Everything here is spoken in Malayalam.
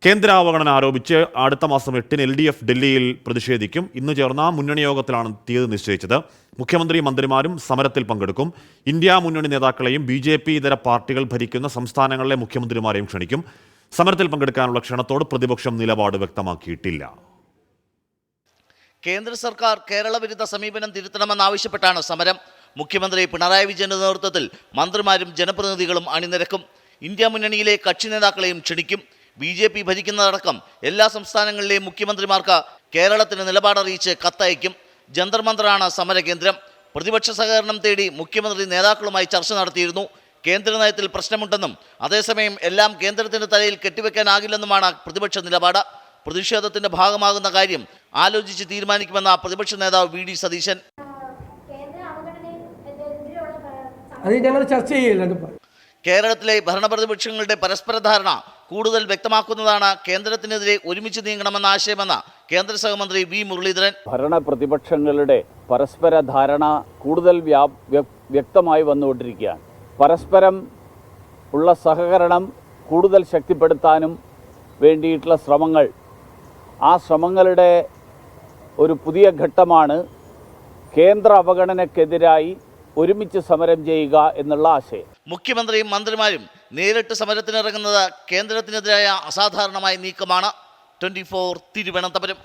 കേന്ദ്ര അവഗണന ആരോപിച്ച് അടുത്ത മാസം 8-ന് LDF ഡൽഹിയിൽ പ്രതിഷേധിക്കും. ഇന്ന് ചേർന്ന മുന്നണി യോഗത്തിലാണ് തീയതി നിശ്ചയിച്ചത്. മുഖ്യമന്ത്രി മന്ത്രിമാരും സമരത്തിൽ പങ്കെടുക്കും. ഇന്ത്യ മുന്നണി നേതാക്കളെയും BJP ഇതര പാർട്ടികൾ ഭരിക്കുന്ന സംസ്ഥാനങ്ങളിലെ മുഖ്യമന്ത്രിമാരെയും ക്ഷണിക്കും. സമരത്തിൽ പങ്കെടുക്കാനുള്ള ക്ഷണത്തോട് പ്രതിപക്ഷം നിലപാട് വ്യക്തമാക്കിയിട്ടില്ല. കേന്ദ്ര സർക്കാർ കേരള വിരുദ്ധ സമീപനം തിരുത്തണമെന്നാവശ്യപ്പെട്ടാണ് സമരം. മുഖ്യമന്ത്രി പിണറായി വിജയന്റെ നേതൃത്വത്തിൽ മന്ത്രിമാരും ജനപ്രതിനിധികളും അണിനിരക്കും. ഇന്ത്യ മുന്നണിയിലെ കക്ഷി നേതാക്കളെയും ക്ഷണിക്കും. BJP ഭരിക്കുന്നതടക്കം എല്ലാ സംസ്ഥാനങ്ങളിലെയും മുഖ്യമന്ത്രിമാർക്ക് കേരളത്തിന് നിലപാടറിയിച്ച് കത്തയക്കും. ജന്തർ മന്ദറാണ് സമരകേന്ദ്രം. പ്രതിപക്ഷ സഹകരണം തേടി മുഖ്യമന്ത്രി നേതാക്കളുമായി ചർച്ച നടത്തിയിരുന്നു. കേന്ദ്ര നയത്തിൽ പ്രശ്നമുണ്ടെന്നും അതേസമയം എല്ലാം കേന്ദ്രത്തിന്റെ തലയിൽ കെട്ടിവെക്കാനാകില്ലെന്നുമാണ് പ്രതിപക്ഷ നിലപാട്. പ്രതിഷേധത്തിന്റെ ഭാഗമാകുന്ന കാര്യം ആലോചിച്ച് തീരുമാനിക്കുമെന്ന പ്രതിപക്ഷ നേതാവ് VD സതീശൻ. കേരളത്തിലെ ഭരണപ്രതിപക്ഷങ്ങളുടെ പരസ്പര ധാരണ കൂടുതൽ വ്യക്തമാക്കുന്നതാണ് കേന്ദ്രത്തിനെതിരെ ഒരുമിച്ച് നീങ്ങണമെന്ന ആശയമെന്ന കേന്ദ്ര സഹമന്ത്രി V മുരളീധരൻ. ഭരണപ്രതിപക്ഷങ്ങളുടെ പരസ്പര ധാരണ കൂടുതൽ വ്യക്തമായി വന്നുകൊണ്ടിരിക്കുകയാണ്. പരസ്പരം ഉള്ള സഹകരണം കൂടുതൽ ശക്തിപ്പെടുത്താനും വേണ്ടിയിട്ടുള്ള ശ്രമങ്ങൾ, ആ ശ്രമങ്ങളുടെ ഒരു പുതിയ ഘട്ടമാണ് കേന്ദ്ര അവഗണനക്കെതിരായി ഒരുമിച്ച് സമരം ചെയ്യുക എന്നുള്ള ആശയം. മുഖ്യമന്ത്രിയും മന്ത്രിമാരും നേരിട്ട് സമരത്തിനിറങ്ങുന്നത് കേന്ദ്രത്തിനെതിരായ അസാധാരണമായ നീക്കമാണ്. 24 തിരുവനന്തപുരം.